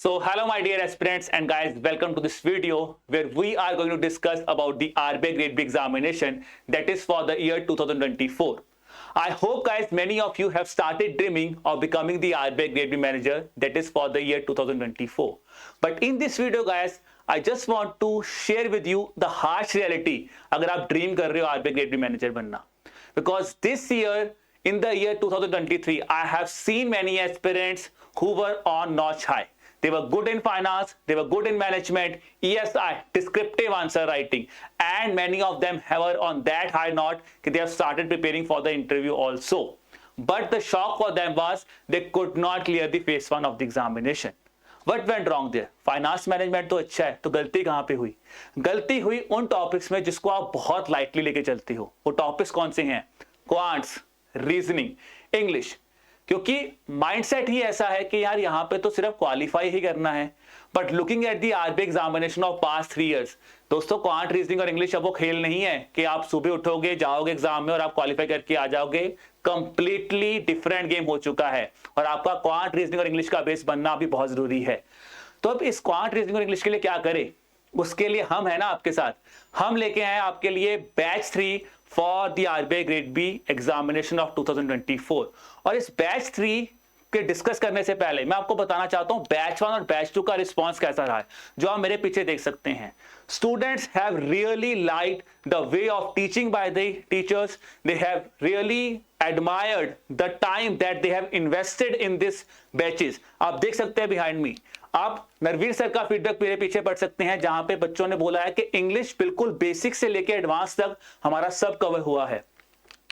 Hello my dear aspirants and guys, welcome to this video where we are going to discuss about the RBI Grade B examination that is for the year 2024. I hope guys many of you have started dreaming of becoming the RBI Grade B manager that is for the year 2024. But in this video guys, I just want to share with you the harsh reality अगर आप dream कर रहे हो RBI Grade B manager बनना. Because this year, in the year 2023, I have seen many aspirants who were on notch high. They were good in finance, they were good in management, ESI, descriptive answer writing, and many of them were on that high note that they have started preparing for the interview also. But the shock for them was they could not clear the phase 1 of the examination. What went wrong there? Finance management तो अच्छा है, तो गलती कहाँ पे हुई? गलती हुई उन टॉपिक्स में जिसको आप बहुत लाइटली लेके चलते हो. वो टॉपिक्स कौन से हैं? Quants, reasoning, English. क्योंकि माइंडसेट ही ऐसा है कि यार यहाँ पे तो सिर्फ क्वालिफाई ही करना है. But looking at the RBI examination of past 3 years, दोस्तों क्वांट, रीजनिंग और इंग्लिश अब वो खेल नहीं है कि आप सुबह उठोगे, जाओगे एग्जाम में और आप क्वालिफाई करके आ जाओगे. कंप्लीटली डिफरेंट गेम हो चुका है और आपका क्वांट, रीजनिंग और इंग्लिश का बेस बनना भी बहुत जरूरी है. तो अब इस क्वांट, रीजनिंग और इंग्लिश के लिए क्या करें? उसके लिए हम है ना आपके साथ. हम लेके आए आपके लिए batch 3 for the RBI grade B examination of 2024. और इस बैच 3 के डिस्कस करने से पहले मैं आपको बताना चाहता हूं बैच 1 और बैच 2 का रिस्पांस कैसा रहा है, जो आप मेरे पीछे देख सकते हैं. Students have really liked the way of teaching by the teachers. They have really admired the time that they have invested in this batches. आप देख सकते हैं behind me. आप नरवीर सर का फीडबैक मेरे पीछे पढ़ सकते हैं, जहां पे बच्चों ने बोला है कि इंग्लिश बिल्कुल बेसिक से लेके एडवांस तक हमारा सब कवर हुआ है.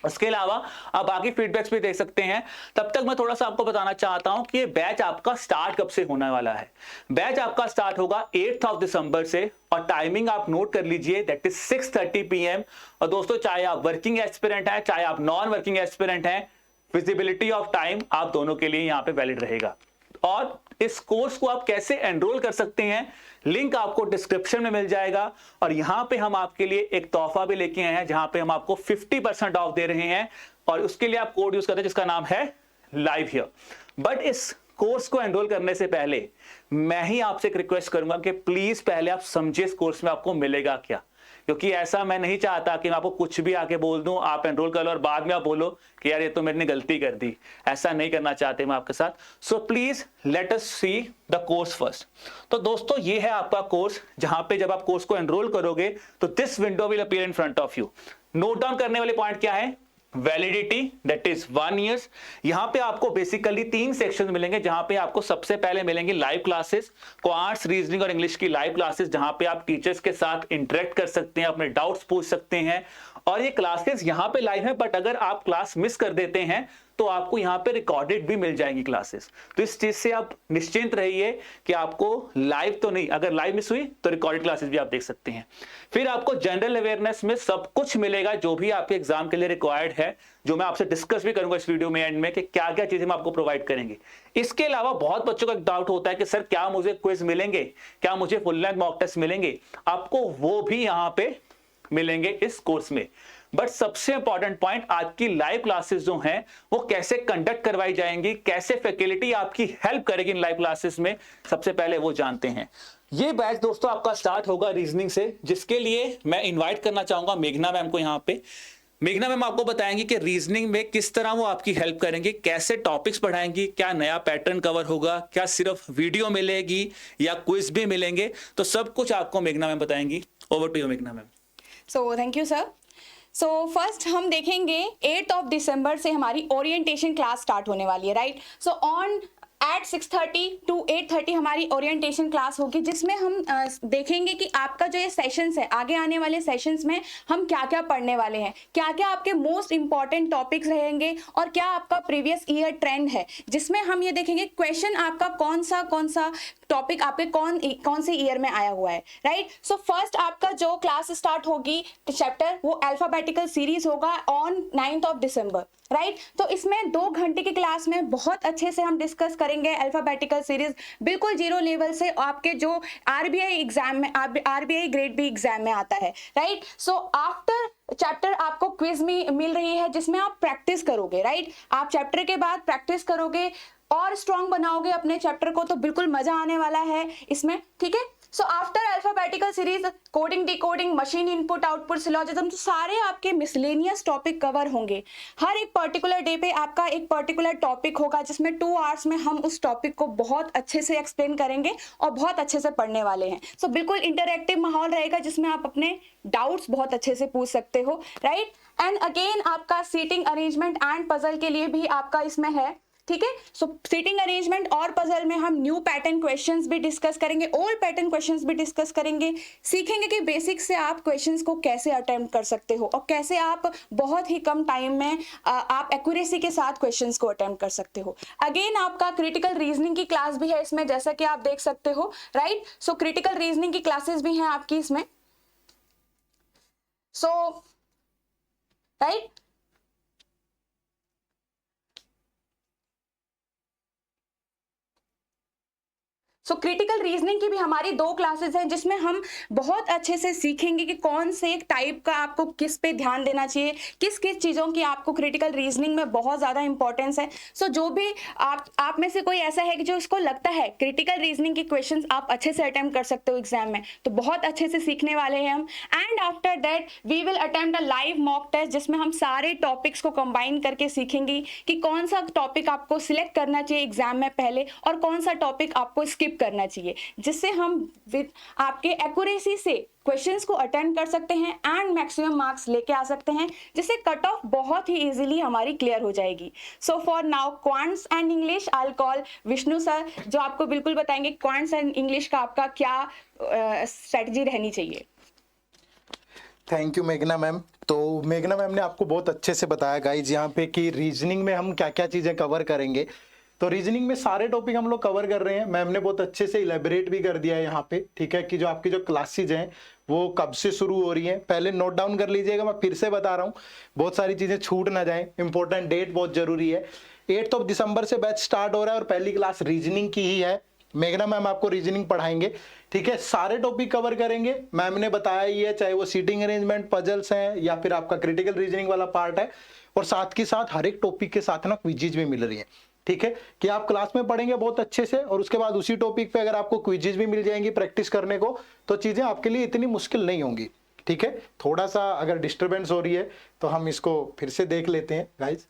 उसके अलावा आप बाकी फीडबैक्स भी देख सकते हैं. तब तक मैं थोड़ा सा आपको बताना चाहता हूं कि ये बैच आपका स्टार्ट कब से होने वाला है. बैच आपका स्टार्ट होगा 8th ऑफ दिसंबर से और टाइमिंग आप नोट कर लीजिए, दैट इज 6:30 PM. और दोस्तों चाहे आप वर्किंग एस्पिरेंट हैं, चाहे आप नॉन वर्किंग एस्पिरेंट हैं, विजिबिलिटी ऑफ टाइम आप दोनों के लिए यहां पे वैलिड रहेगा. और इस कोर्स को आप कैसे एनरोल कर सकते हैं, लिंक आपको डिस्क्रिप्शन में मिल जाएगा. और यहां पे हम आपके लिए एक तोहफा भी लेके आए हैं, जहां पे हम आपको 50% ऑफ दे रहे हैं और उसके लिए आप कोड यूज करते हैं जिसका नाम है लाइव हियर. बट इस कोर्स को एनरोल करने से पहले मैं ही आपसे एक रिक्वेस्ट करूंगा कि प्लीज पहले आप समझिए इस कोर्स में आपको मिलेगा क्या. क्योंकि ऐसा मैं नहीं चाहता कि मैं आपको कुछ भी आके बोल दूं, आप एनरोल कर लो और बाद में आप बोलो कि यार ये तो मैंने गलती कर दी. ऐसा नहीं करना चाहते मैं आपके साथ. So please let us see the course first. तो दोस्तों ये है आपका कोर्स, जहां पे जब आप कोर्स को एनरोल करोगे तो this window will appear in front of you. Note down करने वाले पॉइंट क्या है? Validity, that is 1 year. यहां पे आपको बेसिकली 3 सेक्शन मिलेंगे, जहां पे आपको सबसे पहले मिलेंगे लाइव क्लासेस, क्वांट्स, रीजनिंग और इंग्लिश की लाइव क्लासेस, जहां पे आप टीचर्स के साथ इंटरेक्ट कर सकते हैं, अपने डाउट्स पूछ सकते हैं. और ये क्लासेस यहां पे लाइव है, बट अगर आप क्लास मिस कर देते हैं तो आपको यहां पे रिकॉर्डेड भी मिल जाएंगी क्लासेस. तो इस चीज से आप निश्चिंत रहिए कि आपको लाइव तो नहीं, अगर लाइव मिस हुई तो रिकॉर्डेड क्लासेस भी आप देख सकते हैं. फिर आपको जनरल अवेयरनेस में सब कुछ मिलेगा जो भी आपके एग्जाम के लिए रिक्वायर्ड है, जो मैं आपसे डिस्कस भी करूंगा इस वीडियो में एंड में कि क्या क्या चीजें हम आपको प्रोवाइड करेंगे. इसके अलावा बहुत बच्चों का डाउट होता है कि सर क्या मुझे क्विज मिलेंगे, क्या मुझे फुल लेंथ मॉक टेस्ट मिलेंगे? आपको वो भी यहां पे मिलेंगे इस कोर्स में. बट सबसे इंपॉर्टेंट पॉइंट, आज की लाइव क्लासेस जो हैं वो कैसे कंडक्ट करवाई जाएंगी, कैसे फैकल्टी आपकी हेल्प करेगी इन लाइव क्लासेस में, सबसे पहले वो जानते हैं. ये बैच दोस्तों आपका स्टार्ट होगा रीजनिंग से, जिसके लिए मैं इनवाइट करना चाहूंगा मेघना मैम को. यहाँ पे मेघना मैम आपको बताएंगे कि रीजनिंग में किस तरह वो आपकी हेल्प करेंगे, कैसे टॉपिक्स पढ़ाएंगी, क्या नया पैटर्न कवर होगा, क्या सिर्फ वीडियो मिलेगी या क्विज भी मिलेंगे. तो सब कुछ आपको मेघना मैम बताएंगी. ओवर टू यू मेघना ma'am. So thank you sir. So first हम देखेंगे 8th ऑफ दिसंबर से हमारी ओरिएंटेशन क्लास स्टार्ट होने वाली है, right. So on at 6:30 to 8:30 हमारी ओरिएंटेशन क्लास होगी, जिसमें हम देखेंगे कि आपका जो ये सेशंस है, आगे आने वाले सेशंस में हम क्या क्या पढ़ने वाले हैं, क्या क्या आपके मोस्ट इंपॉर्टेंट टॉपिक्स रहेंगे और क्या आपका प्रीवियस ईयर ट्रेंड है, जिसमें हम ये देखेंगे क्वेश्चन आपका कौन सा टॉपिक आपके कौन से ईयर में आया हुआ है, राइट. सो फर्स्ट आपका जो क्लास स्टार्ट होगी चैप्टर, वो अल्फाबेटिकल सीरीज होगा on 9th of December, right. तो इसमें 2 घंटे की क्लास में बहुत अच्छे से हम डिस्कस करेंगे अल्फाबेटिकल सीरीज, बिल्कुल जीरो लेवल से आपके जो आरबीआई एग्जाम में, आरबीआई ग्रेड बी एग्जाम में आता है, राइट. सो आफ्टर चैप्टर आपको क्विज में मिल रही है, जिसमें आप प्रैक्टिस करोगे, राइट. आप चैप्टर के बाद प्रैक्टिस करोगे और स्ट्रॉन्ग बनाओगे अपने चैप्टर को तो बिल्कुल मजा आने वाला है इसमें, ठीक है। So after alphabetical series, coding, decoding, machine input output, syllogism, तो सारे आपके मिसलेनियस टॉपिक कवर होंगे। हर एक पर्टिकुलर डे पे आपका एक पर्टिकुलर टॉपिक होगा जिसमें 2 आवर्स में हम उस टॉपिक को बहुत अच्छे से एक्सप्लेन करेंगे और बहुत अच्छे से पढ़ने वाले हैं। सो बिल्कुल इंटरैक्टिव माहौल रहेगा जिसमें आप अपने डाउट्स बहुत अच्छे से पूछ सकते हो, राइट। एंड अगेन आपका सीटिंग अरेंजमेंट एंड पजल के लिए भी आपका इसमें है, ठीक है। सो सीटिंग अरेंजमेंट और पजल में हम न्यू पैटर्न क्वेश्चंस भी डिस्कस करेंगे, ओल्ड पैटर्न क्वेश्चंस भी डिस्कस करेंगे, सीखेंगे कि बेसिक से आप क्वेश्चंस को कैसे अटेम्प्ट कर सकते हो और कैसे आप बहुत ही कम टाइम में आप एक्यूरेसी के साथ क्वेश्चंस को अटेम्प्ट कर सकते हो। अगेन आपका क्रिटिकल रीजनिंग की क्लास भी है इसमें, जैसा कि आप देख सकते हो, राइट। सो क्रिटिकल रीजनिंग की क्लासेस भी हैं आपकी इसमें, सो राइट। सो क्रिटिकल रीजनिंग की भी हमारी 2 क्लासेस हैं जिसमें हम बहुत अच्छे से सीखेंगे कि कौन से टाइप का आपको किस पे ध्यान देना चाहिए, किस किस चीज़ों की आपको क्रिटिकल रीजनिंग में बहुत ज़्यादा इंपॉर्टेंस है। सो जो भी आप में से कोई ऐसा है कि जो इसको लगता है क्रिटिकल रीजनिंग के क्वेश्चंस आप अच्छे से अटेम्प्ट कर सकते हो एग्जाम में, तो बहुत अच्छे से सीखने वाले हैं हम। And after that we will attempt a live mock test जिसमें हम सारे टॉपिक्स को कंबाइन करके सीखेंगे कि कौन सा टॉपिक आपको सिलेक्ट करना चाहिए एग्जाम में पहले और कौन सा टॉपिक आपको स्किप करना चाहिए, जिससे हम विद आपके एक्यूरेसी से क्वेश्चंस को अटेम्प्ट कर सकते हैं एंड मैक्सिमम मार्क्स लेके आ सकते हैं, जिससे कट ऑफ बहुत ही इजीली हमारी क्लियर हो जाएगी। So for now quants and English I will call Vishnu sir, जो आपको बिल्कुल बताएंगे क्वांट्स एंड इंग्लिश का आपका क्या स्ट्रेटजी रहनी चाहिए। थैंक यू मेघना मैम। तो मेघना मैम ने आपको बहुत अच्छे से बताया गाइज यहाँ पे कि रीजनिंग में हम क्या क्या चीज़ें कवर करेंगे। तो रीजनिंग में सारे टॉपिक हम लोग कवर कर रहे हैं। मैम ने बहुत अच्छे से इलेबोरेट भी कर दिया है यहाँ पे, ठीक है, कि जो आपकी जो क्लासेज हैं वो कब से शुरू हो रही हैं। पहले नोट डाउन कर लीजिएगा, मैं फिर से बता रहा हूँ, बहुत सारी चीज़ें छूट ना जाएं। इंपॉर्टेंट डेट बहुत जरूरी है। 8 दिसंबर से बैच स्टार्ट हो रहा है और पहली क्लास रीजनिंग की ही है। मेघना मैम आपको रीजनिंग पढ़ाएंगे, ठीक है, सारे टॉपिक कवर करेंगे। मैम ने बताया ही है, चाहे वो सीटिंग अरेंजमेंट, पजल्स हैं या फिर आपका क्रिटिकल रीजनिंग वाला पार्ट है, और साथ के साथ हर एक टॉपिक के साथ ना क्विजेज भी मिल रही है, ठीक है, कि आप क्लास में पढ़ेंगे बहुत अच्छे से और उसके बाद उसी टॉपिक पे अगर आपको क्विजेज भी मिल जाएंगी प्रैक्टिस करने को, तो चीजें आपके लिए इतनी मुश्किल नहीं होंगी, ठीक है। थोड़ा सा अगर डिस्टरबेंस हो रही है तो हम इसको फिर से देख लेते हैं गाइज।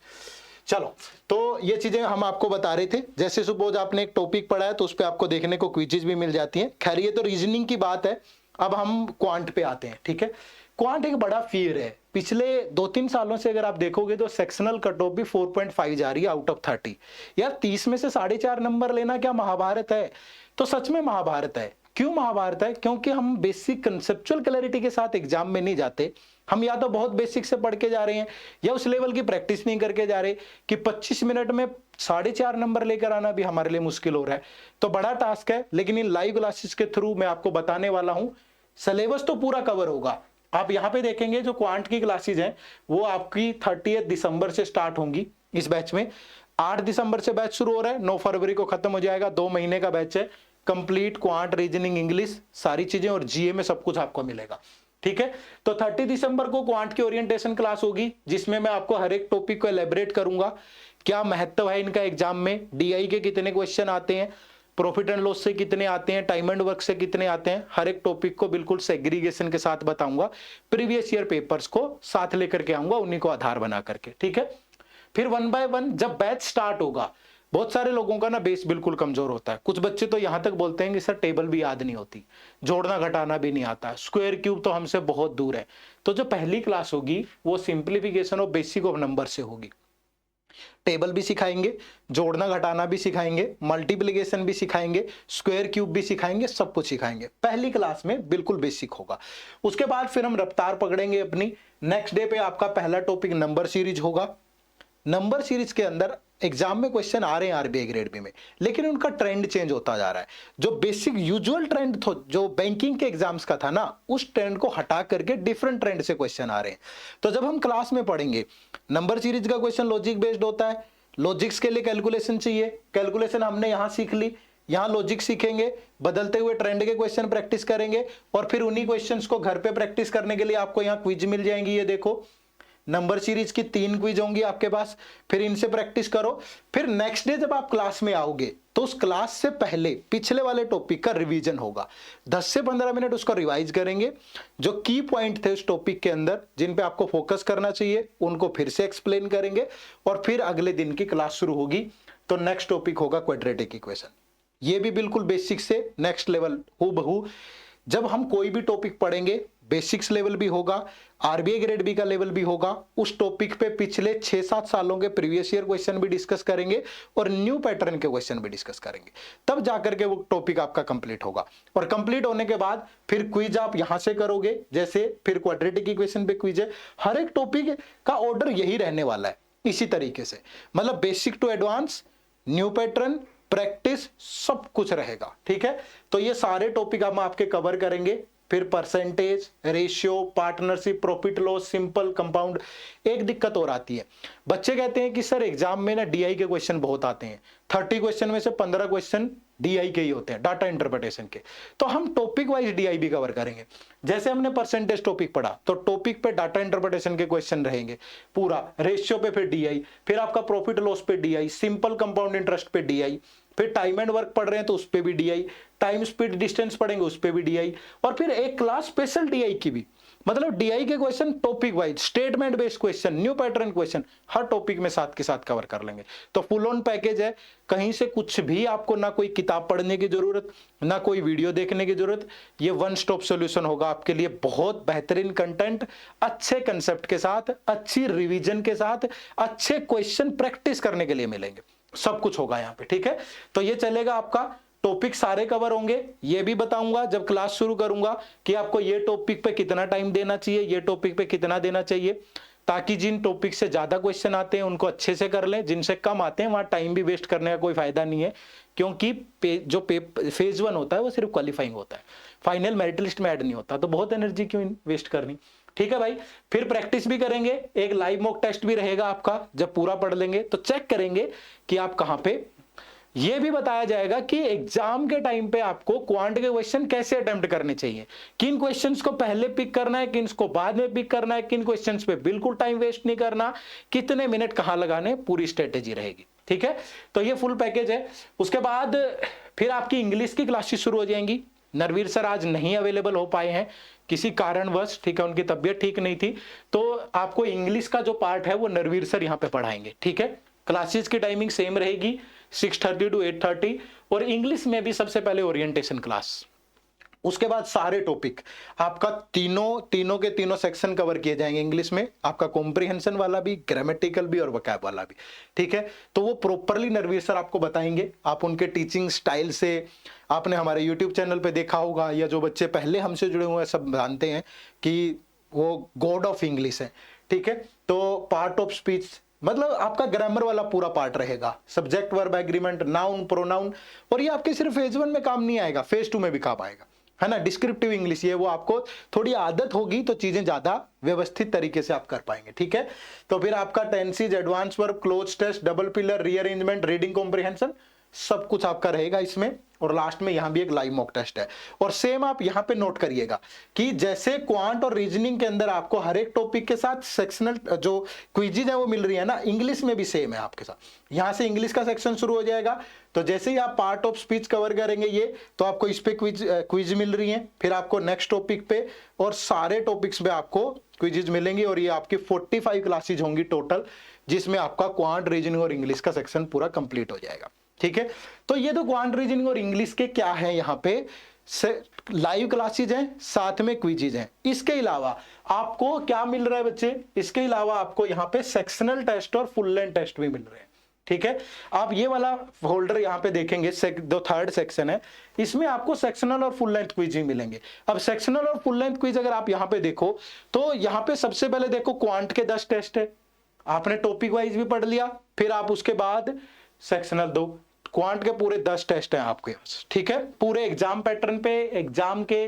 चलो, तो ये चीजें हम आपको बता रहे थे। जैसे सपोज आपने एक टॉपिक पढ़ा है तो उस पर आपको देखने को क्विजेज भी मिल जाती हैं। खैर ये तो रीजनिंग की बात है। अब हम क्वांट पे आते हैं, ठीक है। क्वांट एक बड़ा फियर है। पिछले 2-3 सालों से अगर आप देखोगे तो सेक्शनल कट ऑफ भी 4.5 जा रही है आउट ऑफ 30। यार 30 में से 4.5 नंबर लेना क्या महाभारत है? तो सच में महाभारत है। क्यों महाभारत है? क्योंकि हम बेसिक कंसेप्चुअल क्लैरिटी के साथ एग्जाम में नहीं जाते। हम या तो बहुत बेसिक से पढ़ के जा रहे हैं या उस लेवल की प्रैक्टिस नहीं करके जा रहे कि 25 मिनट में 4.5 नंबर लेकर आना भी हमारे लिए मुश्किल हो रहा है। तो बड़ा टास्क है, लेकिन इन लाइव क्लासेस के थ्रू मैं आपको बताने वाला हूं। सिलेबस तो पूरा कवर होगा। आप यहाँ पे देखेंगे जो क्वांट की क्लासेज हैं वो आपकी 30 दिसंबर से स्टार्ट होंगी। इस बैच में 8 दिसंबर से बैच शुरू हो रहा है, 9 फरवरी को खत्म हो जाएगा। 2 महीने का बैच है। कंप्लीट क्वांट, रीजनिंग, इंग्लिश सारी चीजें और जीए में सब कुछ आपको मिलेगा, ठीक है। तो 30 दिसंबर को क्वांट की ओरिएंटेशन क्लास होगी जिसमें मैं आपको हर एक टॉपिक को एलेबोरेट करूंगा। क्या महत्व है इनका एग्जाम में, डीआई के कितने क्वेश्चन आते हैं, प्रॉफिट एंड लॉस से कितने आते हैं, टाइम एंड वर्क से कितने आते हैं, हर एक टॉपिक को बिल्कुल सेग्रीगेशन के साथ बताऊंगा। प्रीवियस ईयर पेपर्स को साथ लेकर के आऊंगा, उन्हीं को आधार बना करके, ठीक है। फिर 1 बाय 1 जब बैच स्टार्ट होगा, बहुत सारे लोगों का ना बेस बिल्कुल कमजोर होता है। कुछ बच्चे तो यहां तक बोलते हैं कि सर टेबल भी याद नहीं होती, जोड़ना घटाना भी नहीं आता, स्क्वायर क्यूब तो हमसे बहुत दूर है। तो जो पहली क्लास होगी वो simplification of basic of number से होगी। टेबल भी सिखाएंगे, जोड़ना घटाना भी सिखाएंगे, मल्टीप्लिकेशन भी सिखाएंगे, स्क्वायर क्यूब भी सिखाएंगे, सब कुछ सिखाएंगे। पहली क्लास में बिल्कुल बेसिक होगा। उसके बाद फिर हम रफ्तार पकड़ेंगे अपनी। नेक्स्ट डे पे आपका पहला टॉपिक नंबर सीरीज होगा। नंबर सीरीज के अंदर एग्जाम में क्वेश्चन आ रहे हैं आरबीआई ग्रेड बी में, लेकिन उनका ट्रेंड चेंज होता जा रहा है। जो बेसिक यूजुअल ट्रेंड था जो बैंकिंग के एग्जाम्स का था ना, उस ट्रेंड को हटा करके डिफरेंट ट्रेंड से क्वेश्चन आ रहे हैं। तो जब हम क्लास में पढ़ेंगे, नंबर सीरीज का क्वेश्चन लॉजिक बेस्ड होता है। लॉजिक्स के लिए कैलकुलेशन चाहिए, कैलकुलेशन हमने यहां सीख ली, यहां लॉजिक सीखेंगे, बदलते हुए ट्रेंड के क्वेश्चन प्रैक्टिस करेंगे और फिर उन्हीं क्वेश्चंस को घर पे प्रैक्टिस करने के लिए आपको यहां क्विज मिल जाएंगी। ये देखो, नंबर सीरीज की 3 क्विज होंगी आपके पास, फिर इनसे प्रैक्टिस करो। फिर नेक्स्ट डे जब आप क्लास में आओगे तो उस क्लास से पहले पिछले वाले टॉपिक का रिवीजन होगा, 10 से 15 मिनट उसको रिवाइज करेंगे। जो की पॉइंट थे उस टॉपिक के अंदर जिन पे आपको फोकस करना चाहिए उनको फिर से एक्सप्लेन करेंगे, और फिर अगले दिन की क्लास शुरू होगी। तो नेक्स्ट टॉपिक होगा क्वाड्रेटिक इक्वेशन। ये भी बिल्कुल बेसिक से नेक्स्ट लेवल हूबहू। जब हम कोई भी टॉपिक पढ़ेंगे बेसिक्स लेवल भी होगा, आरबीआई ग्रेड बी का लेवल भी होगा। उस टॉपिक पे पिछले 6-7 सालों के प्रीवियस ईयर क्वेश्चन भी डिस्कस करेंगे और न्यू पैटर्न के क्वेश्चन भी डिस्कस करेंगे, तब जाकर के वो टॉपिक आपका कंप्लीट होगा। और कंप्लीट होने के बाद फिर क्विज आप यहां से करोगे, जैसे फिर क्वाड्रेटिक इक्वेशन पे क्विज है। हर एक टॉपिक का ऑर्डर यही रहने वाला है, इसी तरीके से, मतलब basic to advance, new pattern, practice, सब कुछ रहेगा। ठीक है, तो ये सारे टॉपिक हम आपके कवर करेंगे। फिर percentage, ratio, partnership, profit loss, simple, compound. एक दिक्कत और आती है, बच्चे कहते हैं कि सर एग्जाम में ना डीआई के क्वेश्चन बहुत आते हैं, 30 क्वेश्चन में से 15 क्वेश्चन डीआई के ही होते हैं, डाटा इंटरप्रिटेशन के। तो हम टॉपिक वाइज डीआई भी कवर करेंगे। जैसे हमने परसेंटेज टॉपिक पढ़ा तो टॉपिक पे डाटा इंटरप्रिटेशन के क्वेश्चन रहेंगे पूरा, रेशियो पे फिर डीआई, फिर आपका प्रॉफिट लॉस पे डीआई, सिंपल कंपाउंड इंटरेस्ट पे डीआई, फिर टाइम एंड वर्क पढ़ रहे हैं तो उस पे भी डीआई, टाइम स्पीड डिस्टेंस पढ़ेंगे उस पे भी डीआई, और फिर एक क्लास स्पेशल डीआई की भी। मतलब डीआई के question topic wise, statement based question, new pattern question, हर टॉपिक में साथ के साथ कवर कर लेंगे। तो फुल ऑन पैकेज है, कहीं से कुछ भी आपको ना कोई किताब पढ़ने की जरूरत, ना कोई वीडियो देखने की जरूरत। ये वन स्टॉप सॉल्यूशन होगा आपके लिए। बहुत बेहतरीन कंटेंट, अच्छे कंसेप्ट के साथ, अच्छी रिवीजन के साथ, अच्छे क्वेश्चन प्रैक्टिस करने के लिए मिलेंगे। सब कुछ होगा यहाँ पे। ठीक है, तो ये चलेगा, आपका टॉपिक सारे कवर होंगे। ये भी बताऊंगा जब क्लास शुरू करूंगा कि आपको ये टॉपिक पे कितना टाइम देना चाहिए, ये टॉपिक पे कितना देना चाहिए, ताकि जिन टॉपिक से ज्यादा क्वेश्चन आते हैं उनको अच्छे से कर लें, जिनसे कम आते हैं वहां टाइम भी वेस्ट करने का कोई फायदा नहीं है। क्योंकि जो फेज 1 होता है वो सिर्फ क्वालिफाइंग होता है, फाइनल मेरिट लिस्ट में ऐड नहीं होता, तो बहुत एनर्जी क्यों वेस्ट करनी। ठीक है भाई, फिर प्रैक्टिस भी करेंगे, एक लाइव मॉक टेस्ट भी रहेगा आपका। जब पूरा पढ़ लेंगे तो चेक करेंगे कि आप कहां पे। यह भी बताया जाएगा कि एग्जाम के टाइम पे आपको क्वांट के क्वेश्चन कैसे अटेम्प्ट करने चाहिए, किन क्वेश्चंस को पहले पिक करना है, किन को बाद में पिक करना है, किन क्वेश्चंस पे बिल्कुल टाइम वेस्ट नहीं करना, कितने मिनट कहां लगाने, पूरी स्ट्रेटेजी रहेगी। ठीक है, तो ये फुल पैकेज है। उसके बाद फिर आपकी इंग्लिश की क्लासेस शुरू हो जाएंगी। नरवीर सर आज नहीं अवेलेबल हो पाए हैं किसी कारणवश, ठीक है, उनकी तबीयत ठीक नहीं थी, तो आपको इंग्लिश का जो पार्ट है वो नरवीर सर यहाँ पे पढ़ाएंगे। ठीक है, क्लासेस की टाइमिंग सेम रहेगी, 6:30 to 8:30, और इंग्लिश में भी सबसे पहले ओरिएंटेशन क्लास, उसके बाद सारे टॉपिक आपका तीनों के तीनों सेक्शन कवर किए जाएंगे इंग्लिश में, आपका कॉम्प्रिहेंशन वाला भी, ग्रामेटिकल भी और वोकैब वाला भी। ठीक है, तो वो प्रॉपरली नरवीर सर आपको बताएंगे। आप उनके टीचिंग स्टाइल से, आपने हमारे यूट्यूब चैनल पे देखा होगा, या जो बच्चे पहले हमसे जुड़े हुए हैं सब जानते हैं कि वो गॉड ऑफ इंग्लिश है। ठीक है, तो पार्ट ऑफ स्पीच, मतलब आपका ग्रामर वाला पूरा पार्ट रहेगा, subject verb agreement, noun, pronoun, और ये आपके सिर्फ फेज 1 में काम नहीं आएगा, फेज 2 में भी काम आएगा, है ना। डिस्क्रिप्टिव इंग्लिश, ये वो आपको थोड़ी आदत होगी तो चीजें ज्यादा व्यवस्थित तरीके से आप कर पाएंगे। ठीक है, तो फिर आपका tenses, advance verb, cloze test, double pillar, rearrangement, reading comprehension, सब कुछ आपका रहेगा इसमें। और लास्ट में यहां भी एक लाइव मॉक टेस्ट है। और सेम आप यहां पे नोट करिएगा कि जैसे क्वांट और रीजनिंग के अंदर आपको हर एक टॉपिक के साथ सेक्शनल जो क्विजेज है वो मिल रही है ना, इंग्लिश में भी सेम है आपके साथ। यहां से इंग्लिश का सेक्शन शुरू हो जाएगा, तो जैसे ही आप पार्ट ऑफ स्पीच कवर करेंगे ये, तो आपको इस पे क्विज मिल रही है, फिर आपको नेक्स्ट टॉपिक पे, और सारे टॉपिक्स पे आपको क्विजेज मिलेंगी। और ये आपकी 45 क्लासेज होंगी टोटल, जिसमें आपका क्वांट, रीजनिंग और इंग्लिश का सेक्शन पूरा कंप्लीट हो जाएगा। ठीक है, तो ये तो क्वांट, रीजनिंग और इंग्लिश के क्या है, यहाँ पे लाइव क्लासेज हैं, साथ में क्विजेज हैं। इसके अलावा आपको क्या मिल रहा है बच्चे, इसके अलावा आपको यहाँ पे सेक्शनल टेस्ट और फुल लेंथ टेस्ट भी मिल रहे हैं। ठीक है, आप ये वाला होल्डर यहाँ पे देखेंगे, जो थर्ड सेक्शन है, इसमें आपको सेक्शनल और फुल लेंथ क्विज ही मिलेंगे। अब सेक्शनल और फुल लेंथ क्विज अगर आप यहाँ पे देखो, तो यहाँ पे सबसे पहले देखो क्वांट के 10 टेस्ट है, आपने टॉपिक वाइज भी पढ़ लिया, फिर आप उसके बाद सेक्शनल 2, क्वांट के पूरे 10 टेस्ट हैं आपके पास। ठीक है, पूरे एग्जाम पैटर्न पे, एग्जाम के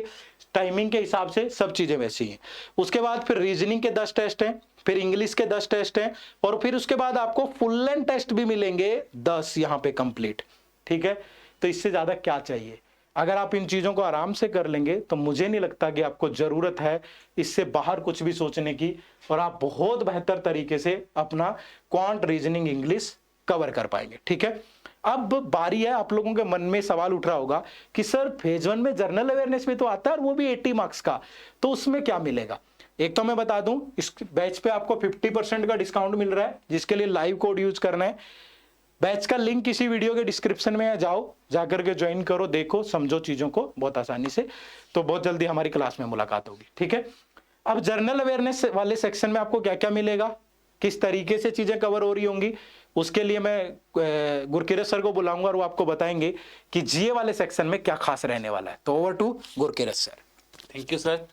टाइमिंग के हिसाब से सब चीजें वैसी हैं। उसके बाद फिर रीजनिंग के 10 टेस्ट हैं, फिर इंग्लिश के 10 टेस्ट हैं, और फिर उसके बाद आपको फुल लेंथ टेस्ट भी मिलेंगे 10 यहाँ पे कंप्लीट। ठीक है, तो इससे ज्यादा क्या चाहिए। अगर आप इन चीज़ों को आराम से कर लेंगे तो मुझे नहीं लगता कि आपको ज़रूरत है इससे बाहर कुछ भी सोचने की, और आप बहुत बेहतर तरीके से अपना क्वांट, रीजनिंग, इंग्लिश कवर कर पाएंगे। ठीक है, अब बारी है, आप लोगों के मन में सवाल उठ रहा होगा कि सर फेज 1 में जनरल अवेयरनेस भी तो आता है और वो भी 80 मार्क्स का, तो उसमें क्या मिलेगा? एक तो मैं बता दूं, इस बैच पे आपको 50% का डिस्काउंट मिल रहा है, जिसके लिए लाइव कोड यूज करना है। बैच का लिंक इसी वीडियो के डिस्क्रिप्शन में है, जाओ जाकर के ज्वाइन करो, देखो, समझो चीजों को बहुत आसानी से। तो बहुत जल्दी हमारी क्लास में मुलाकात होगी। ठीक है, अब जनरल अवेयरनेस वाले सेक्शन में आपको क्या क्या मिलेगा, किस तरीके से चीजें कवर हो रही होंगी, उसके लिए मैं गुरकिरत सर को बुलाऊंगा और वो आपको बताएंगे कि जीए वाले सेक्शन में क्या खास रहने वाला है। तो over to Gurkirat sir. Thank you sir.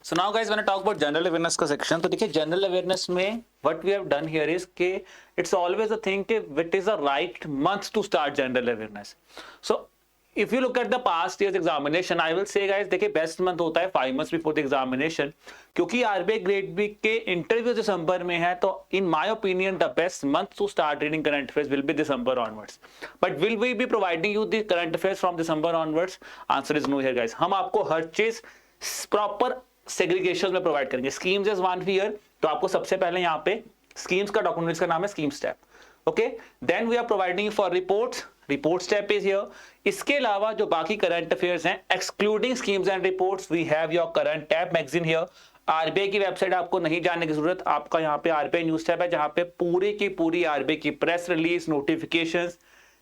So now guys when I talk about general awareness का सेक्शन, तो देखिए जनरल अवेयरनेस में what we have done here is के इट्स ऑलवेज अ थिंग कि which is a right month to start general awareness. So if you look at the past year's examination, I will say guys, देखिए best month होता है 5 months before the examination, क्योंकि RBI grade B के interview दिसंबर में है, तो in my opinion the best month to start reading current affairs will be December onwards. But will we be providing you the current affairs from December onwards? Answer is no here guys. हम आपको हर चीज proper segregation में provide करेंगे। Schemes is one year, तो आपको सबसे पहले यहाँ पे स्कीम्स का डॉक्यूमेंट, इसका नाम है scheme step. Okay, then we are providing for reports, report step is here. इसके अलावा जो बाकी करंट अफेयर्स हैं excluding schemes and reports, we have your current tab magazine here. RBI की वेबसाइट आपको नहीं जानने की जरूरत, आपका यहाँ पे आरबीआई न्यूज टैब है, जहाँ पे पूरी की पूरी आरबीआई की press release, notifications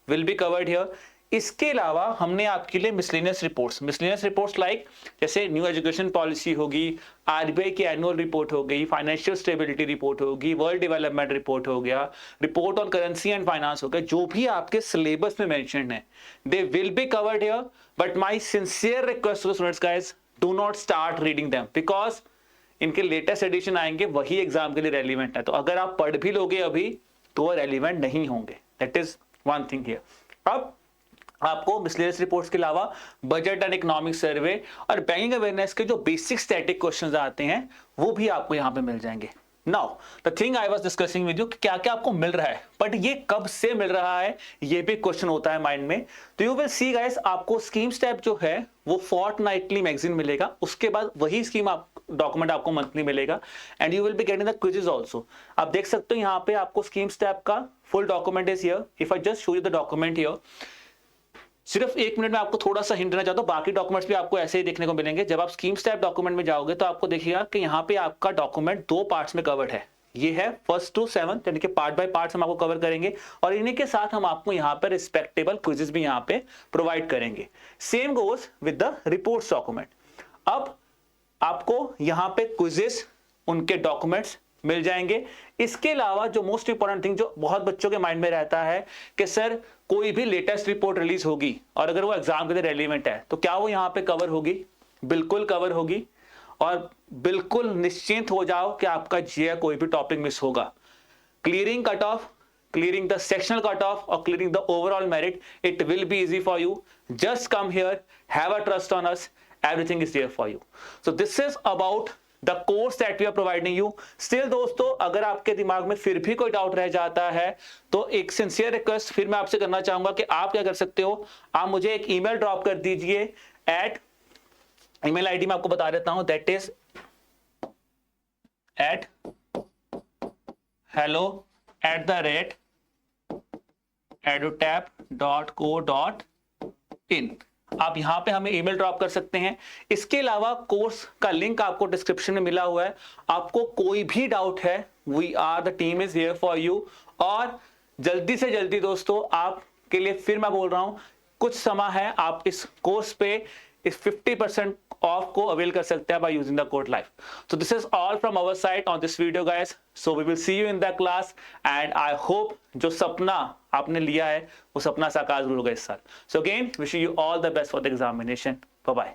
will be covered here. इसके अलावा हमने आपके लिए मिसलेनियस रिपोर्ट्स लाइक जैसे न्यू एजुकेशन पॉलिसी होगी, आरबीआई की एनुअल रिपोर्ट हो गई, फाइनेंशियल स्टेबिलिटी रिपोर्ट होगी, वर्ल्ड डेवलपमेंट रिपोर्ट हो गया, report on currency and finance हो गया, जो भी आपके सिलेबस में मेंशन है they will be covered here. But my sincere request to the students guys, do not start reading them because इनके लेटेस्ट एडिशन आएंगे, वही एग्जाम के लिए रेलिवेंट है। तो अगर आप पढ़ भी लोगे अभी तो वो रेलिवेंट नहीं होंगे। That is one thing here. अब आपको मिसलेनियस रिपोर्ट्स के अलावा बजट एंड इकोनॉमिक सर्वे और बैंकिंग अवेयरनेस के जो बेसिक स्टैटिक क्वेश्चंस आते हैं वो भी आपको यहाँ पे मिल जाएंगे। Now the thing I was discussing with you, क्या क्या आपको मिल रहा है, बट ये कब से मिल रहा है ये भी क्वेश्चन होता है माइंड में। तो यू विल सी गाइस, आपको स्कीम स्टेप जो है वो फोर्टनाइटली मैगजीन मिलेगा, उसके बाद वही स्कीम डॉक्यूमेंट आपको मंथली मिलेगा, and you will be getting the quizzes also. आप देख सकते हो यहाँ पे आपको स्कीम स्टेप का full document is here. If I just show you the document here, सिर्फ 1 मिनट में आपको थोड़ा सा हिंट देना चाहता हूं, बाकी डॉक्यूमेंट्स भी आपको ऐसे ही देखने को मिलेंगे। जब आप स्कीम स्टेप डॉक्यूमेंट में जाओगे तो आपको देखिएगा कि यहाँ पे आपका डॉक्यूमेंट 2 पार्ट्स में कवर्ड है। ये है 1st to 7th, यानी कि पार्ट बाय पार्ट्स हम आपको कवर करेंगे, और इन्हीं के साथ हम आपको यहाँ पे रिस्पेक्टेबल क्विजेस भी यहाँ पे प्रोवाइड करेंगे। Same goes with the reports document. अब आपको यहाँ पे क्विजेस, उनके डॉक्यूमेंट्स मिल जाएंगे। इसके अलावा जो मोस्ट इंपॉर्टेंट थिंग जो बहुत बच्चों के माइंड में रहता है कि सर कोई भी लेटेस्ट रिपोर्ट रिलीज होगी और अगर वो एग्जाम के लिए रेलिवेंट है तो क्या वो यहाँ पे कवर होगी? बिल्कुल कवर होगी, और बिल्कुल निश्चिंत हो जाओ कि आपका जीए कोई भी टॉपिक मिस होगा। Clearing cut off, clearing the sectional cutoff or clearing the overall merit, it will be easy for you. Just come here, have a trust on us, everything is there for you. So this is about the course that we are providing you. Still दोस्तों, अगर आपके दिमाग में फिर भी कोई doubt रह जाता है तो एक सिंसियर रिक्वेस्ट फिर मैं आपसे करना चाहूंगा कि आप क्या कर सकते हो, आप मुझे एक ईमेल ड्रॉप कर दीजिए एट, ईमेल आईडी मैं आपको बता देता हूं, दैट इज at hello@edutap.co.in। आप यहां पे हमें ईमेल ड्रॉप कर सकते हैं। इसके अलावा कोर्स का लिंक आपको डिस्क्रिप्शन में मिला हुआ है। आपको कोई भी डाउट है, we are the team is here for you. और जल्दी से जल्दी दोस्तों आपके लिए फिर मैं बोल रहा हूं, कुछ समय है, आप इस कोर्स पे इस 50% ऑफ को अवेल कर सकते हैं by using the code life. So this is all from our side on this video guys. So we will see you in the class and I hope जो सपना आपने लिया है वो सपना साकार जरूर होगा इस साल। So again wish you all the best for the examination. Bye bye.